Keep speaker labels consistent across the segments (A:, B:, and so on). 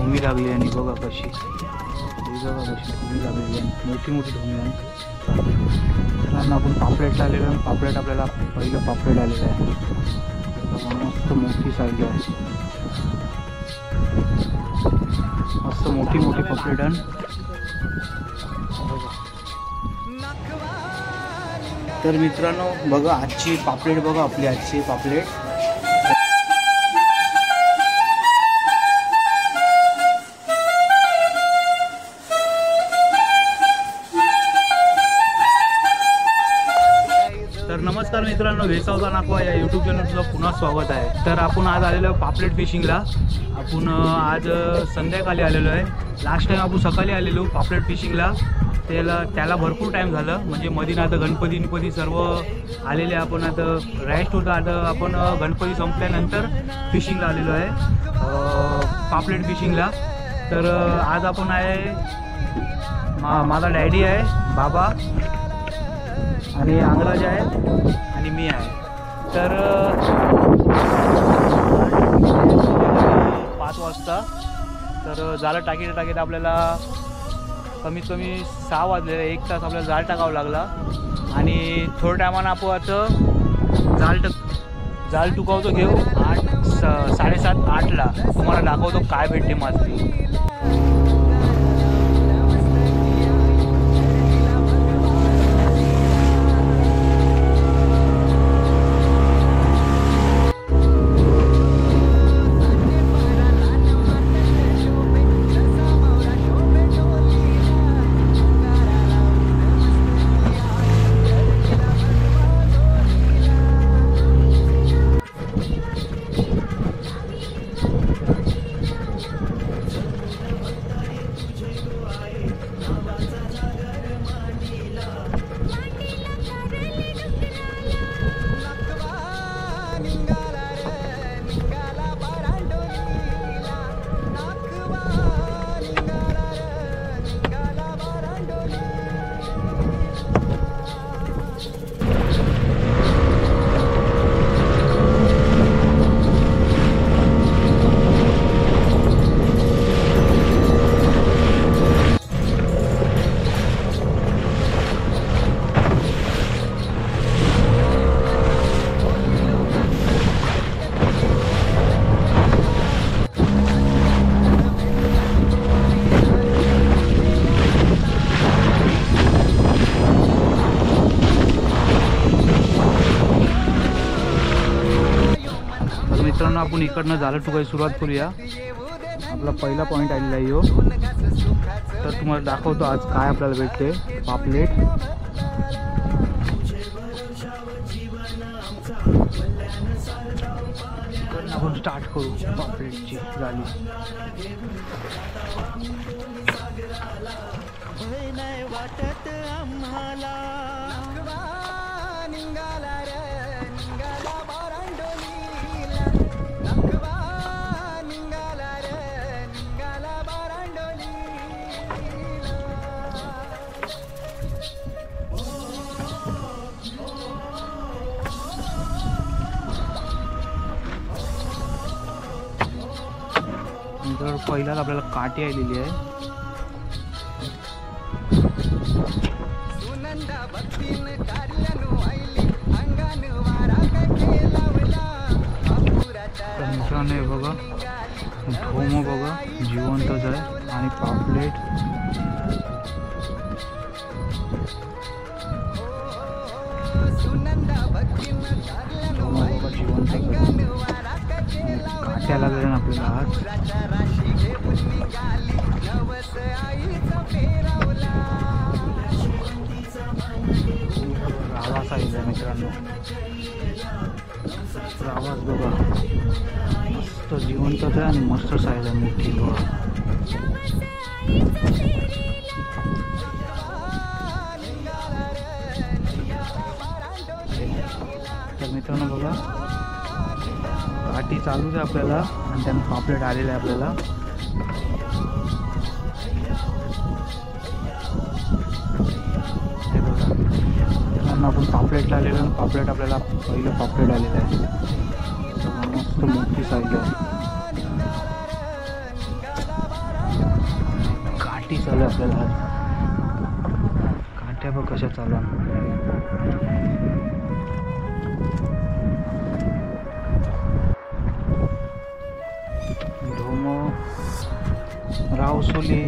A: ढोमी लागली आणि बघा कशी, बघा कशी ढोमी लागलेली आहे, मोठी मोठी ढोमी आहे. तर आपण पापलेटला आलेलो आहे. पापलेट आपल्याला पहिलं पापलेट आलेलं आहे. मस्त मोठी साईज आहे, मस्त मोठी मोठी पापलेट आहे. तर मित्रांनो बघा आजची पापलेट, बघा आपली आजची पापलेट. तर नमस्कार मित्रांनो, वेसावता नाकवा या यूट्यूब चॅनलचं पुन्हा स्वागत आहे. तर आपण आज आलेलो आहे पापलेट फिशिंगला. आपण आज संध्याकाळी आलेलो आहे. लास्ट टाइम आपण सकाळी आलेलो पापलेट फिशिंगला. त्याला भरपूर टाईम झालं, म्हणजे मधीन आता गणपती सर्व आलेले. आपण आता रेस्ट होतं. आता आपण गणपती संपल्यानंतर फिशिंगला आलेलो आहे, पापलेट फिशिंगला. तर आज आपण आहे, माझा डॅडी आहे, बाबा आणि अंगराज आहे आणि मी आहे. तर 5 वाजता तर जाळं टाकीत आपल्याला कमीत कमी 6 वाजले. 1 तास आपल्याला जाळ टाकावं लागला. आणि थोड्या टायमानं आपण आता जाळ टुकावतो घेऊ 7:30-8ला. तुम्हाला दाखवतो काय भेटते मासली. मित्रांनो आपण इकडनं जाळं टुकायची सुरुवात करूया. आपला पहिला पॉईंट आलेला आहे यो. तर तुम्हाला दाखवतो आज काय आपल्याला भेटते. पापलेट आपण स्टार्ट करू पापलेटची जाळी. तर पहिलाच आपल्याला काठी आलेली आहे. मित्रांनो हे बघा ढोम बघा जिवंतच आहे. आणि पापलेट जिवंत काट्याला लागेल आपल्याला आज. रावा साईज आहे मित्रांनो. रावाच बघा मस्त जिवंतच आहे आणि मस्त साईज आहे, मोठी बघा. तर मित्रांनो बघा काठी चालूच आहे आपल्याला आणि त्यानं पापलेट आलेलं आहे आपल्याला. आपण पापलेटला आलेलो आणि पापलेट आपल्याला पहिलं पापलेट आलेलं आहे. मस्त मोठी साईज आहे. काठी चालू आहे आपल्याला आज. काठ्या बघ कशा चालू आहे. ढोमो, रावसोली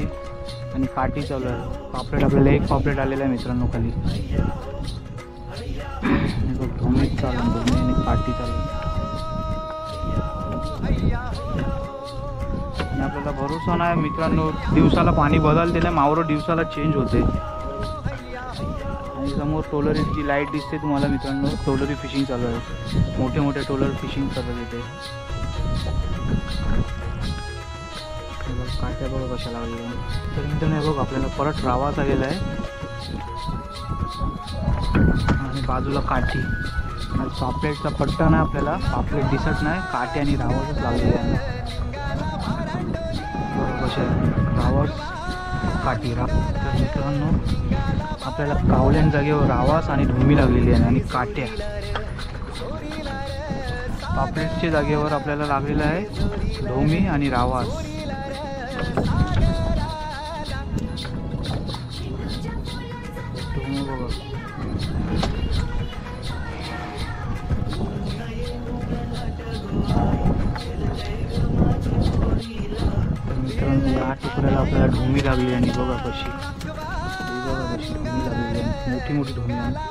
A: आणि काठी चालू आहे. पापलेट आपल्याला एक पापलेट आलेला आहे मित्रांनो खाली. ढोमी चालू, ढोमी आणि काठी चालू. आणि आपल्याला भरोसा नाही मित्रांनो, दिवसाला पाणी बदलते ना, मावरं दिवसाला चेंज होते. आणि समोर टोलरीची लाईट दिसते तुम्हाला मित्रांनो, टोलरी फिशिंग चालू आहे. मोठे मोठे टोलर फिशिंग चालू येते. काट्या बघा कशा लागलेल्या. तर मित्रांनो बघ आपल्याला परत रावास आलेला आहे आणि बाजूला काठी. पापलेटचा पट्टा नाही, आपल्याला पापलेट दिसत नाही, काठी आणि रावासच लागलेली आहे. कशा रावास काठी तर मित्रांनो आपल्याला कावल्यान जागेवर रावास आणि ढोमी लागलेली आहे आणि काट्या. पापलेटच्या जागेवर आपल्याला लागलेला आहे ढोमी आणि रावास. मित्रांनो या तुकड्याला आपल्याला ढोमी लागली आणि बघा कशी, बघा कशी ढोमी लागलेली आहे, मोठी मोठी ढोमी आहे.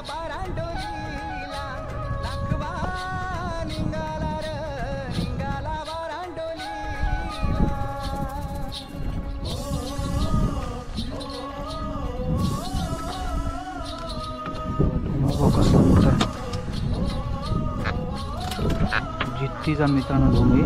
A: जित्तीचा मित्रांनो ढोमी.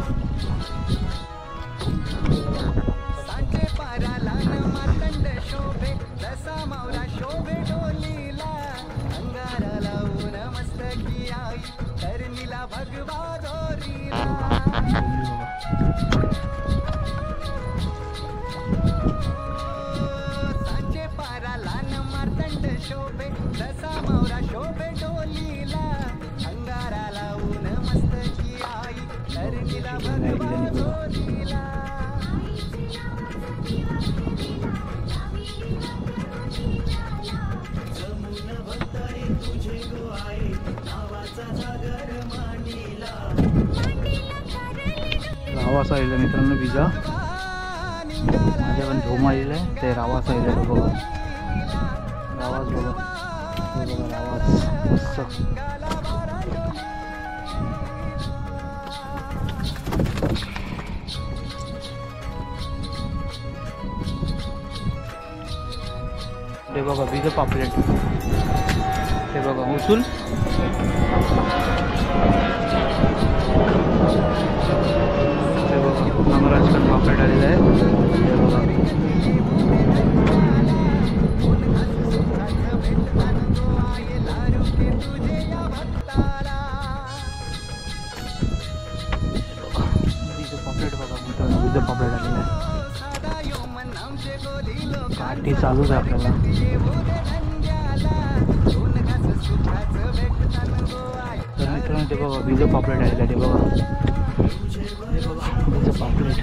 A: रावास आलेला मित्रांनो विजा. माझ्या पण ढोम आलेला आहे, ते रावास आलेला बघा. रावास बघा, बघा रावास मस्त. ते बघा विजा पापलेट, ते बघा उचूल. नमराजकन पापलेट आलेला आहे. हे बघा पापलेट बघा मित्रांनो, विजा पापलेट आलेला आहे. काठी चालूच आहे आपल्याला. तर मित्रांनो ते बघा विजा पापलेट आलेला, ते बघा पापलेट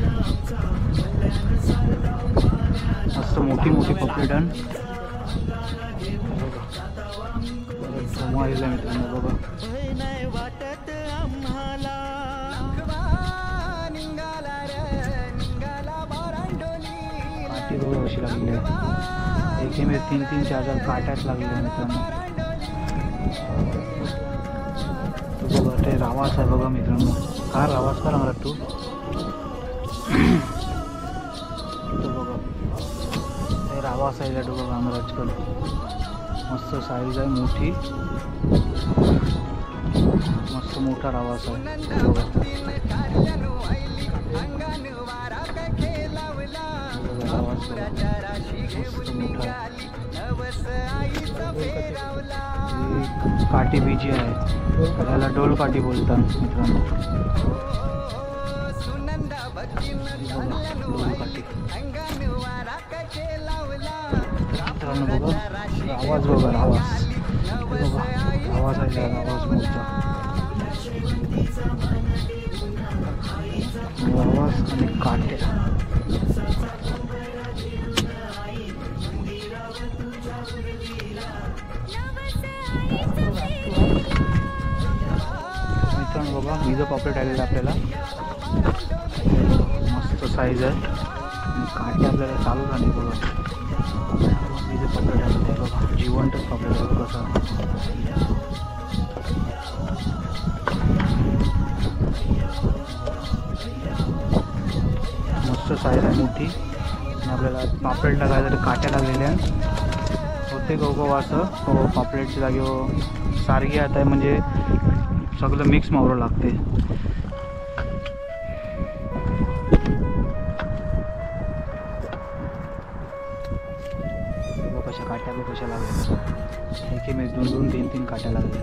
A: मस्त मोठी मोठी पापलेट आहे. मित्रांनो बघा काठी बघा अशी लागली आहे. एकेमे 3-3, 4-4 काट्याच लागलेल्या मित्रांनो. बघा ते रावास आहे बघा मित्रांनो. हा रावास का लागला तू. बघा ते रावास आहे बघा आमराजकड. मस्त साईज आहे मोठी, मस्त मोठा रावास आहे बघा. रावास मस्त मोठा. काठी बीजी आहे, त्याला डोल काठी बोलतात मित्रांनो. डोल काठी मित्रांनो बघा. आवाज बघा, आवाज बघा, आवाज आहे, आवाज मोठा. आवाज आणि काट्या. बीज पापलेट आलेलं आपल्याला, मस्त साईज आहे आणि काटे आपल्याला चालू झाले बघा. बीज पापलेट आलेलं आहे बघा, जिवंतच पापलेट आहे बघा कसं. मस्त साईज आहे मोठी आणि आपल्याला पापलेटला काय तरी काट्या लागलेल्या होते गो असं. हो पापलेटच्या जागी सारखी आता आहे म्हणजे सगळं मिक्स मावरं लागते. कशा काट्या बघ कशा लागल्या, एक मी 2-3 काट्या लागल्या.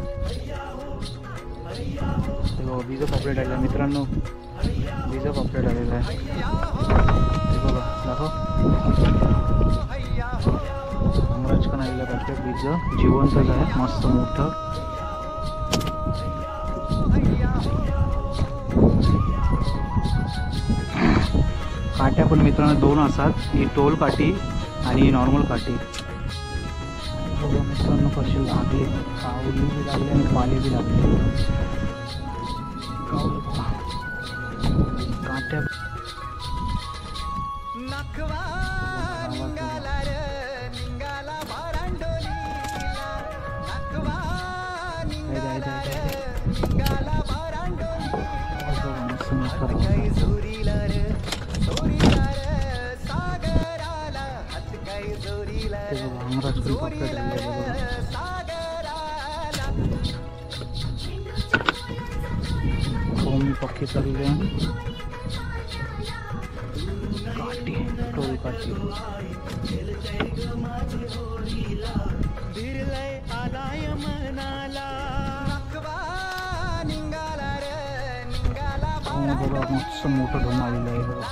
A: ते बघा बीज पापलेट आलेलं मित्रांनो, बीज पापलेट आलेलं आहे ते बघा. दाखव अमराजकन आलेलं पापलेट, बीज जिवंतच आहे मस्त मोठं. काट्या पण मित्रांनो 2 असतात, ही टोल काठी आणि नॉर्मल काठी. बघा मित्रांनो कशी लागली, कावली बी लागली आणि पाली बी लागली. काट्या पक्की चालले काठी, टोल काठी. बघा मस्त मोठं ढोंग आलेलं आहे बघा.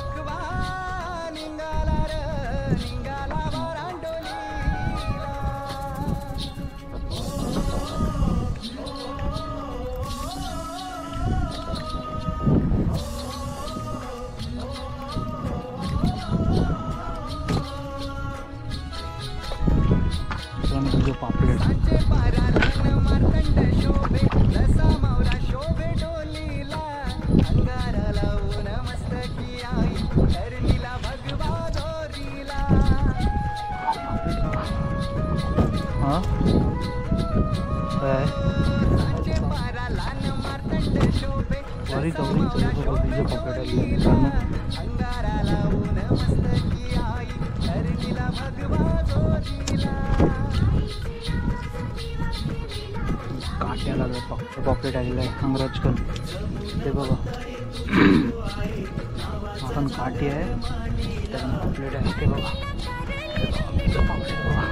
A: पापलेट हाँ वरी चौरी बीज पापलेट आलेलं मित्रांनो. काट्या लागल्या पापलेट आलेलं आहे अंगराजकन ते बघा. आपण काठी आहे त्याला पापलेट आहे ते बघा. पापलेट बघा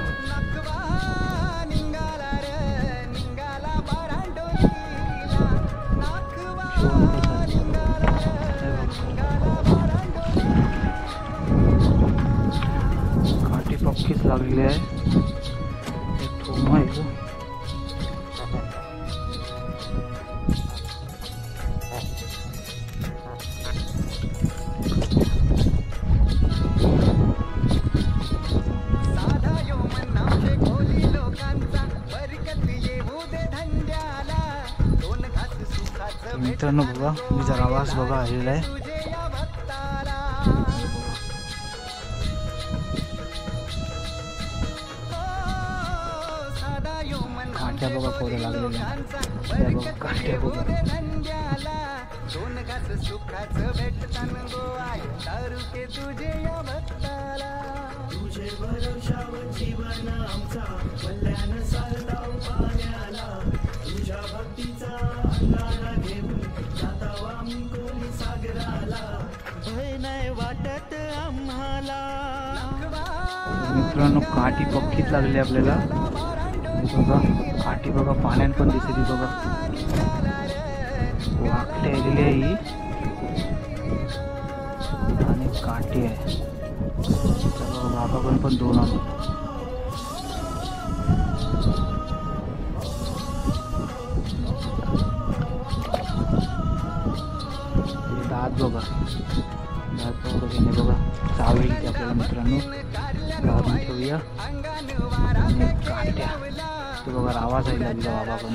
A: काठी पक्कीच लागलेली आहे. थोम आहे मित्रांनो. बघा मी जरा आवाज बघा आलेला आहे. काट्या बघा कोरे लागलेल्या बघा, काट्या बघा. मित्रांनो काठी पक्कीच लागली आपल्याला बघा. काठी बघा पाण्यात पण दिसते बघा, वाकटे आलेली आहे ही आणि काठी आहे. बाबा पण 2 आले. दात बघा, दात बघा घेणे बघा, चावेल की आपल्याला मित्रांनो. गावातून ठेवूया आणि काट्या ते बघा आवाज आहे लागला बाबा पण.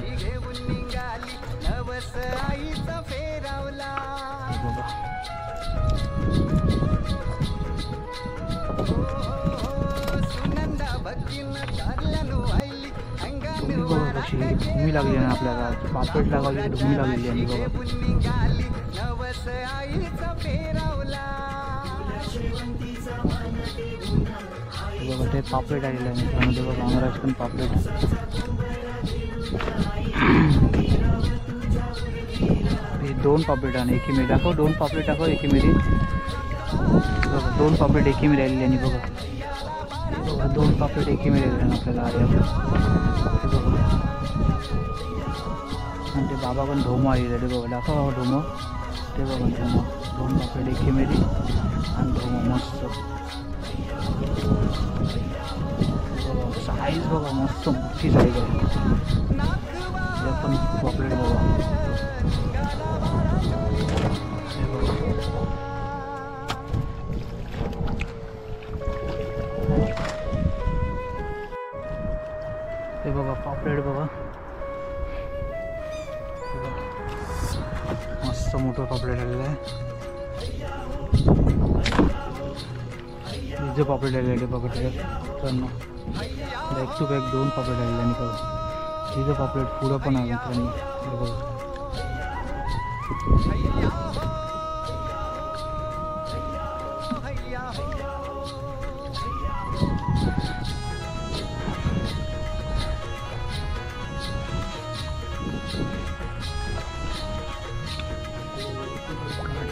A: धुमी लागली ना आपल्याला, पापलेट लागायची धुमी लागलेली आहे बघा. बघा ते पापलेट आलेलं आहे मित्रांनो, ते बघा अमराज पण पापलेट. हे 2 पापलेट आणि एकीमेरी दाखव, 2 पापलेट दाखव एकीमेरी. बघा 2 पापलेट एकीमेरी आलेली आणि बघा 2 पापलेट एकीमेरी आलेली आपल्याला आले. आणि ते बाबा पण ढोमं आलेले ते बघा, दाखव ढोमं. ते बघा ढोमं, 2 पापलेट एकीमेरी आणि ढोमं मस्त. साईज बघा मस्त मोठी साईज आहे. ते पण पापलेट बघा. हे बघा पापलेट बघा, मस्त मोठं पापलेट आलेलं आहे. जे पापलेट आलेले बघा मित्रांनो, बॅक टू बॅक 2 पापलेट आलेले आणि बघा तिचं पापलेट पुढं पण आहे मित्रांनो. हे बघा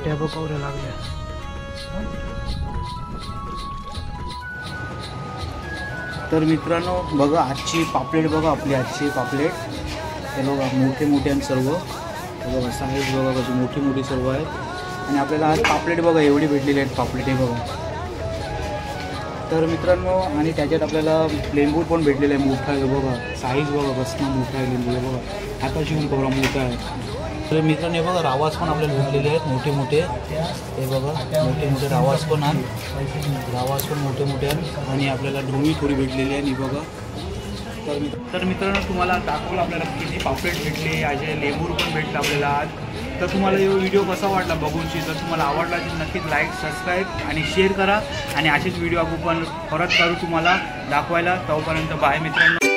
A: टॅब कवऱ्या लागल्या. तर मित्रांनो बघा आजची पापलेट बघा, आपली आजची पापलेट हे बघा मोठे मोठे आणि सर्व. हे बघा साईज बघा कशी मोठी मोठी सर्व आहे. आणि आपल्याला आज पापलेट बघा एवढी भेटलेली आहेत पापलेट हे बघा. तर मित्रांनो आणि त्याच्यात आपल्याला लिंबू पण भेटलेलं आहे मोठा आहे बघा, साईज बघा कसं मोठा आहे लिंबू हे बघा, हाताशी घेऊन बघा मोठा आहे. तर मित्रांनो बघा रावास पण आपल्याला भेटलेले आहेत मोठे मोठे. हे बघा मोठे मोठे रावास पण आहेत, रावास पण मोठे मोठे आहेत. आणि आपल्याला ढोमी थोडी भेटलेली आहे बघा. तर मित्रांनो तुम्हाला दाखवलं आपल्याला किती पापलेट भेटले, असे लेबूर पण भेटलं आपल्याला आज. तर तुम्हाला हा व्हिडिओ कसा वाटला बघूनशी, जर तुम्हाला आवडला तर नक्कीच लाईक सबस्क्राईब आणि शेअर करा. आणि असेच व्हिडिओ आपण परत करू तुम्हाला दाखवायला. तोपर्यंत बाय मित्रांनो.